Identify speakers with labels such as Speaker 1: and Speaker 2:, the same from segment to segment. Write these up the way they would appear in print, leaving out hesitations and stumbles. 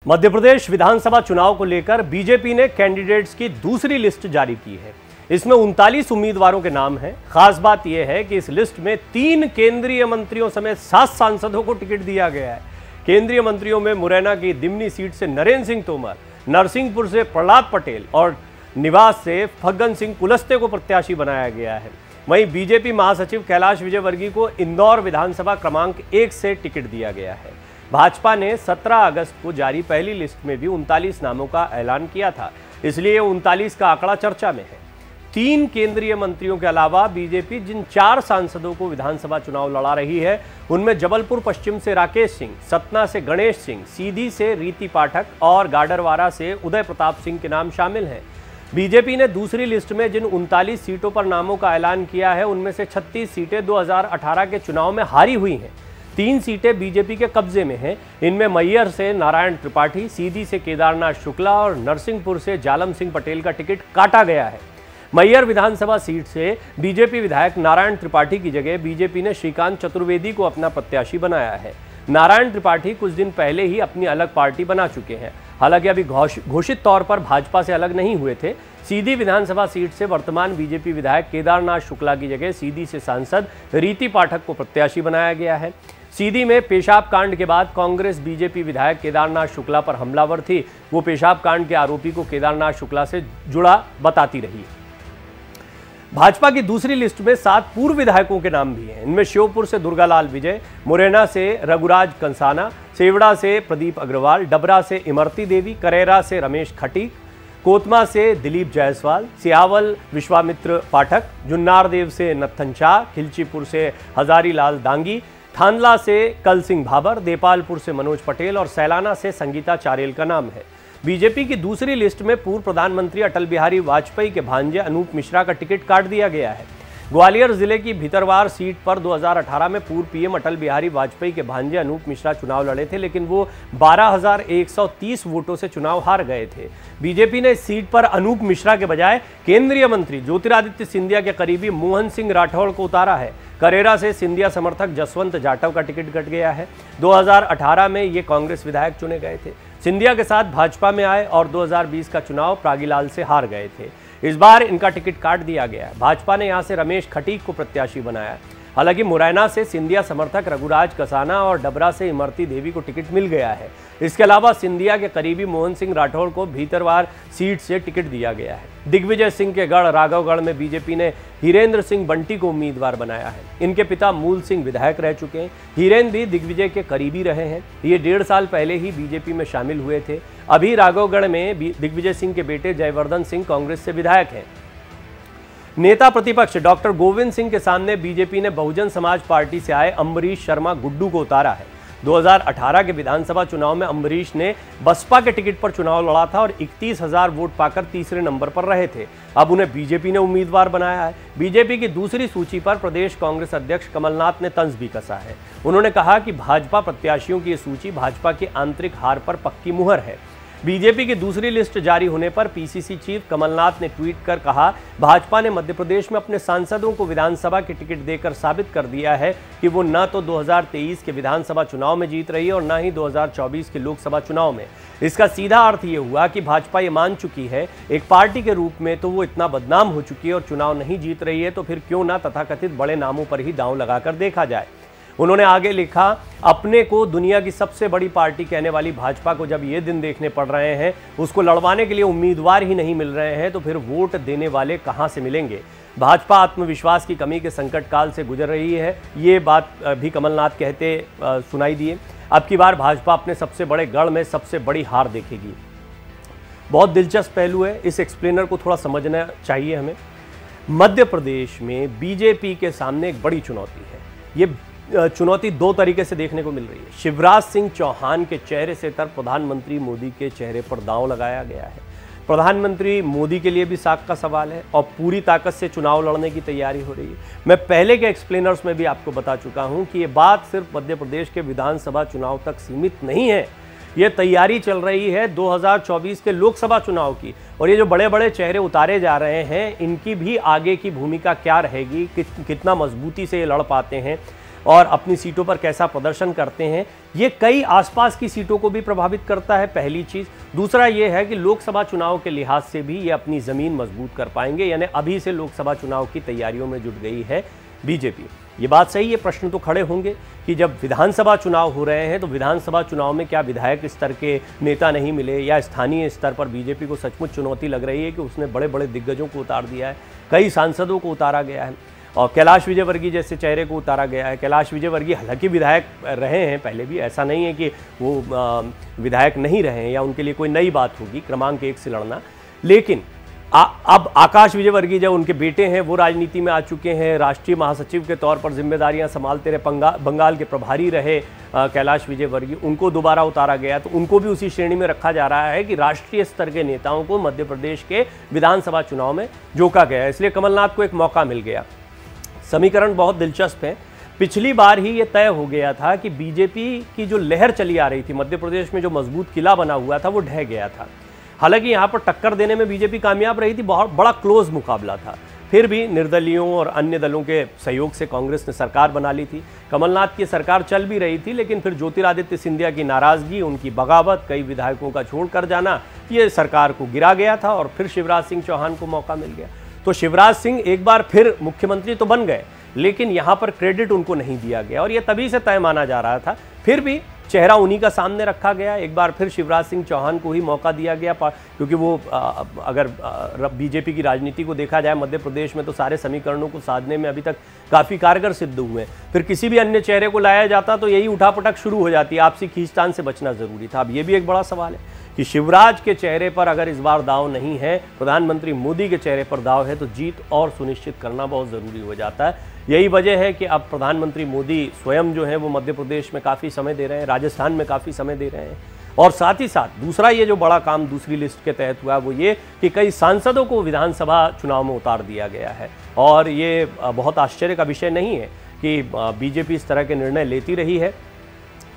Speaker 1: मध्य प्रदेश विधानसभा चुनाव को लेकर बीजेपी ने कैंडिडेट्स की दूसरी लिस्ट जारी की है। इसमें 39 उम्मीदवारों के नाम हैं। खास बात यह है कि इस लिस्ट में 3 केंद्रीय मंत्रियों समेत 7 सांसदों को टिकट दिया गया है। केंद्रीय मंत्रियों में मुरैना की दिमनी सीट से नरेंद्र सिंह तोमर, नरसिंहपुर से प्रहलाद पटेल और निवास से फग्गन सिंह कुलस्ते को प्रत्याशी बनाया गया है। वहीं बीजेपी महासचिव कैलाश विजयवर्गीय को इंदौर विधानसभा क्रमांक 1 से टिकट दिया गया है। भाजपा ने 17 अगस्त को जारी पहली लिस्ट में भी 39 नामों का ऐलान किया था, इसलिए 39 का आंकड़ा चर्चा में है। 3 केंद्रीय मंत्रियों के अलावा बीजेपी जिन 4 सांसदों को विधानसभा चुनाव लड़ा रही है, उनमें जबलपुर पश्चिम से राकेश सिंह, सतना से गणेश सिंह, सीधी से रीति पाठक और गाडरवारा से उदय प्रताप सिंह के नाम शामिल हैं। बीजेपी ने दूसरी लिस्ट में जिन 39 सीटों पर नामों का ऐलान किया है, उनमें से 36 सीटें 2018 के चुनाव में हारी हुई हैं। 3 सीटें बीजेपी के कब्जे में हैं। इनमें मैहर से नारायण त्रिपाठी, सीधी से केदारनाथ शुक्ला और नरसिंहपुर से जालम सिंह पटेल का टिकट काटा गया है। मैहर विधानसभा सीट से बीजेपी विधायक नारायण त्रिपाठी की जगह बीजेपी ने श्रीकांत चतुर्वेदी को अपना प्रत्याशी बनाया है। नारायण त्रिपाठी कुछ दिन पहले ही अपनी अलग पार्टी बना चुके हैं। हालांकि अभी घोषित तौर पर भाजपा से अलग नहीं हुए थे। सीधी विधानसभा सीट से वर्तमान बीजेपी विधायक केदारनाथ शुक्ला की जगह सीधी से सांसद रीति पाठक को प्रत्याशी बनाया गया है। सीधी में पेशाब कांड के बाद कांग्रेस बीजेपी विधायक केदारनाथ शुक्ला पर हमलावर थी। वो पेशाब कांड के आरोपी को केदारनाथ शुक्ला से जुड़ा बताती रही। भाजपा की दूसरी लिस्ट में 7 पूर्व विधायकों के नाम भी हैं। इनमें श्योपुर से दुर्गालाल विजय, मुरैना से रघुराज कंसाना, सेवड़ा से प्रदीप अग्रवाल, डबरा से इमरती देवी, करेरा से रमेश खटीक, कोतमा से दिलीप जायसवाल, सियावल विश्वामित्र पाठक, जुन्नारदेव से नत्थन शाह, खिलचीपुर से हजारी लाल दांगी, थानला से कल सिंह भाबर, देपालपुर से मनोज पटेल और सैलाना से संगीता चारेल का नाम है। बीजेपी की दूसरी लिस्ट में पूर्व प्रधानमंत्री अटल बिहारी वाजपेयी के भांजे अनूप मिश्रा का टिकट काट दिया गया है। ग्वालियर जिले की भितरवार सीट पर 2018 में पूर्व पीएम अटल बिहारी वाजपेयी के भांजे अनूप मिश्रा चुनाव लड़े थे, लेकिन वो 12,130 वोटों से चुनाव हार गए थे। बीजेपी ने इस सीट पर अनूप मिश्रा के बजाय केंद्रीय मंत्री ज्योतिरादित्य सिंधिया के करीबी मोहन सिंह राठौड़ को उतारा है। करेरा से सिंधिया समर्थक जसवंत जाटव का टिकट कट गया है। 2018 में ये कांग्रेस विधायक चुने गए थे, सिंधिया के साथ भाजपा में आए और 2020 का चुनाव प्रागीलाल से हार गए थे। इस बार इनका टिकट काट दिया गया है। भाजपा ने यहां से रमेश खटीक को प्रत्याशी बनाया है। हालांकि मुरैना से सिंधिया समर्थक रघुराज कसाना और डबरा से इमरती देवी को टिकट मिल गया है। इसके अलावा सिंधिया के करीबी मोहन सिंह राठौड़ को भीतरवार सीट से टिकट दिया गया है। दिग्विजय सिंह के गढ़ राघवगढ़ में बीजेपी ने हीरेंद्र सिंह बंटी को उम्मीदवार बनाया है। इनके पिता मूल सिंह विधायक रह चुके हैं। हीरेंद्र भी दिग्विजय के करीबी रहे हैं। ये 1.5 साल पहले ही बीजेपी में शामिल हुए थे। अभी राघवगढ़ में दिग्विजय सिंह के बेटे जयवर्धन सिंह कांग्रेस से विधायक हैं। नेता प्रतिपक्ष डॉक्टर गोविंद सिंह के सामने बीजेपी ने बहुजन समाज पार्टी से आए अम्बरीश शर्मा गुड्डू को उतारा है। 2018 के विधानसभा चुनाव में अम्बरीश ने बसपा के टिकट पर चुनाव लड़ा था और 31,000 वोट पाकर तीसरे नंबर पर रहे थे। अब उन्हें बीजेपी ने उम्मीदवार बनाया है। बीजेपी की दूसरी सूची पर प्रदेश कांग्रेस अध्यक्ष कमलनाथ ने तंज भी कसा है। उन्होंने कहा कि भाजपा प्रत्याशियों की ये सूची भाजपा की आंतरिक हार पर पक्की मुहर है। बीजेपी की दूसरी लिस्ट जारी होने पर पीसीसी चीफ कमलनाथ ने ट्वीट कर कहा, भाजपा ने मध्य प्रदेश में अपने सांसदों को विधानसभा के टिकट देकर साबित कर दिया है कि वो न तो 2023 के विधानसभा चुनाव में जीत रही है और न ही 2024 के लोकसभा चुनाव में। इसका सीधा अर्थ ये हुआ कि भाजपा ये मान चुकी है एक पार्टी के रूप में तो वो इतना बदनाम हो चुकी है और चुनाव नहीं जीत रही है, तो फिर क्यों ना तथाकथित बड़े नामों पर ही दांव लगाकर देखा जाए। उन्होंने आगे लिखा, अपने को दुनिया की सबसे बड़ी पार्टी कहने वाली भाजपा को जब ये दिन देखने पड़ रहे हैं, उसको लड़वाने के लिए उम्मीदवार ही नहीं मिल रहे हैं, तो फिर वोट देने वाले कहां से मिलेंगे। भाजपा आत्मविश्वास की कमी के संकट काल से गुजर रही है। ये बात भी कमलनाथ कहते सुनाई दिए। अब की बार भाजपा अपने सबसे बड़े गढ़ में सबसे बड़ी हार देखेगी। बहुत दिलचस्प पहलू है, इस एक्सप्लेनर को थोड़ा समझना चाहिए हमें। मध्य प्रदेश में बीजेपी के सामने एक बड़ी चुनौती है। ये चुनौती 2 तरीके से देखने को मिल रही है। शिवराज सिंह चौहान के चेहरे से तर प्रधानमंत्री मोदी के चेहरे पर दांव लगाया गया है। प्रधानमंत्री मोदी के लिए भी साख का सवाल है और पूरी ताकत से चुनाव लड़ने की तैयारी हो रही है। मैं पहले के एक्सप्लेनर्स में भी आपको बता चुका हूं कि ये बात सिर्फ मध्य प्रदेश के विधानसभा चुनाव तक सीमित नहीं है। ये तैयारी चल रही है 2024 के लोकसभा चुनाव की। और ये जो बड़े बड़े चेहरे उतारे जा रहे हैं, इनकी भी आगे की भूमिका क्या रहेगी, कितना मजबूती से ये लड़ पाते हैं और अपनी सीटों पर कैसा प्रदर्शन करते हैं, ये कई आसपास की सीटों को भी प्रभावित करता है, पहली चीज। दूसरा ये है कि लोकसभा चुनाव के लिहाज से भी ये अपनी जमीन मजबूत कर पाएंगे, यानी अभी से लोकसभा चुनाव की तैयारियों में जुट गई है बीजेपी। ये बात सही है, प्रश्न तो खड़े होंगे कि जब विधानसभा चुनाव हो रहे हैं तो विधानसभा चुनाव में क्या विधायक स्तर के नेता नहीं मिले, या स्थानीय स्तर पर बीजेपी को सचमुच चुनौती लग रही है कि उसने बड़े बड़े दिग्गजों को उतार दिया है, कई सांसदों को उतारा गया है और कैलाश विजयवर्गीय जैसे चेहरे को उतारा गया है। कैलाश विजयवर्गीय हालांकि विधायक रहे हैं पहले भी, ऐसा नहीं है कि वो विधायक नहीं रहे हैं या उनके लिए कोई नई बात होगी क्रमांक 1 से लड़ना, लेकिन अब आकाश विजयवर्गीय जो उनके बेटे हैं वो राजनीति में आ चुके हैं, राष्ट्रीय महासचिव के तौर पर जिम्मेदारियां संभालते रहे, बंगाल के प्रभारी रहे कैलाश विजयवर्गीय, उनको दोबारा उतारा गया, तो उनको भी उसी श्रेणी में रखा जा रहा है कि राष्ट्रीय स्तर के नेताओं को मध्य प्रदेश के विधानसभा चुनाव में झोंका गया। इसलिए कमलनाथ को एक मौका मिल गया। समीकरण बहुत दिलचस्प है। पिछली बार ही ये तय हो गया था कि बीजेपी की जो लहर चली आ रही थी मध्य प्रदेश में, जो मजबूत किला बना हुआ था, वो ढह गया था। हालांकि यहाँ पर टक्कर देने में बीजेपी कामयाब रही थी, बहुत बड़ा क्लोज मुकाबला था, फिर भी निर्दलीयों और अन्य दलों के सहयोग से कांग्रेस ने सरकार बना ली थी। कमलनाथ की सरकार चल भी रही थी, लेकिन फिर ज्योतिरादित्य सिंधिया की नाराजगी, उनकी बगावत, कई विधायकों का छोड़कर जाना, ये सरकार को गिरा गया था और फिर शिवराज सिंह चौहान को मौका मिल गया। तो शिवराज सिंह एक बार फिर मुख्यमंत्री तो बन गए, लेकिन यहाँ पर क्रेडिट उनको नहीं दिया गया और यह तभी से तय माना जा रहा था। फिर भी चेहरा उन्हीं का सामने रखा गया, एक बार फिर शिवराज सिंह चौहान को ही मौका दिया गया, क्योंकि वो अगर बीजेपी की राजनीति को देखा जाए मध्य प्रदेश में तो सारे समीकरणों को साधने में अभी तक काफ़ी कारगर सिद्ध हुए हैं। फिर किसी भी अन्य चेहरे को लाया जाता तो यही उठापटक शुरू हो जाती, आपसी खींचतान से बचना जरूरी था। अब ये भी एक बड़ा सवाल है कि शिवराज के चेहरे पर अगर इस बार दाव नहीं है, प्रधानमंत्री मोदी के चेहरे पर दाव है, तो जीत और सुनिश्चित करना बहुत ज़रूरी हो जाता है। यही वजह है कि अब प्रधानमंत्री मोदी स्वयं जो है वो मध्य प्रदेश में काफ़ी समय दे रहे हैं, राजस्थान में काफ़ी समय दे रहे हैं, और साथ ही साथ दूसरा ये जो बड़ा काम दूसरी लिस्ट के तहत हुआ वो ये कि कई सांसदों को विधानसभा चुनाव में उतार दिया गया है। और ये बहुत आश्चर्य का विषय नहीं है कि बीजेपी इस तरह के निर्णय लेती रही है।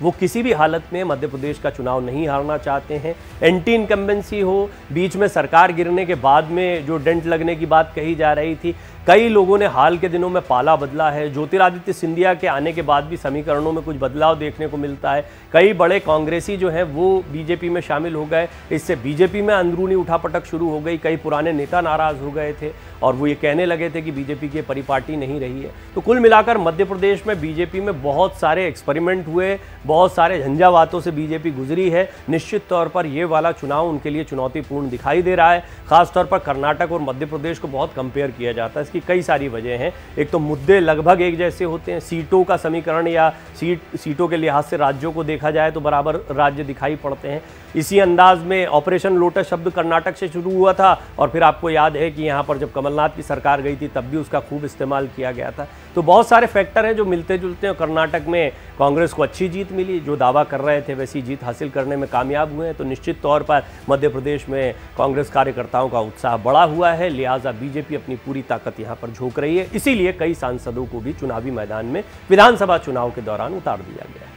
Speaker 1: वो किसी भी हालत में मध्य प्रदेश का चुनाव नहीं हारना चाहते हैं। एंटी इनकम्बेंसी हो, बीच में सरकार गिरने के बाद में जो डेंट लगने की बात कही जा रही थी, कई लोगों ने हाल के दिनों में पाला बदला है। ज्योतिरादित्य सिंधिया के आने के बाद भी समीकरणों में कुछ बदलाव देखने को मिलता है। कई बड़े कांग्रेसी जो हैं वो बीजेपी में शामिल हो गए, इससे बीजेपी में अंदरूनी उठापटक शुरू हो गई। कई पुराने नेता नाराज हो गए थे और वो ये कहने लगे थे कि बीजेपी की परिपाटी नहीं रही है। तो कुल मिलाकर मध्य प्रदेश में बीजेपी में बहुत सारे एक्सपेरिमेंट हुए, बहुत सारे झंझावातों से बीजेपी गुजरी है। निश्चित तौर पर ये वाला चुनाव उनके लिए चुनौतीपूर्ण दिखाई दे रहा है। खासतौर पर कर्नाटक और मध्य प्रदेश को बहुत कंपेयर किया जाता है। इसकी कई सारी वजह हैं। एक तो मुद्दे लगभग एक जैसे होते हैं, सीटों का समीकरण या सीटों के लिहाज से राज्यों को देखा जाए तो बराबर राज्य दिखाई पड़ते हैं। इसी अंदाज में ऑपरेशन लोटस शब्द कर्नाटक से शुरू हुआ था और फिर आपको याद है कि यहाँ पर जब कमलनाथ की सरकार गई थी तब भी उसका खूब इस्तेमाल किया गया था। तो बहुत सारे फैक्टर हैं जो मिलते जुलते हैं। कर्नाटक में कांग्रेस को अच्छी जीत मिली, जो दावा कर रहे थे वैसी जीत हासिल करने में कामयाब हुए हैं। तो निश्चित तौर पर मध्य प्रदेश में कांग्रेस कार्यकर्ताओं का उत्साह बढ़ा हुआ है, लिहाजा बीजेपी अपनी पूरी ताकत यहाँ पर झोंक रही है। इसीलिए कई सांसदों को भी चुनावी मैदान में विधानसभा चुनाव के दौरान उतार दिया गया है।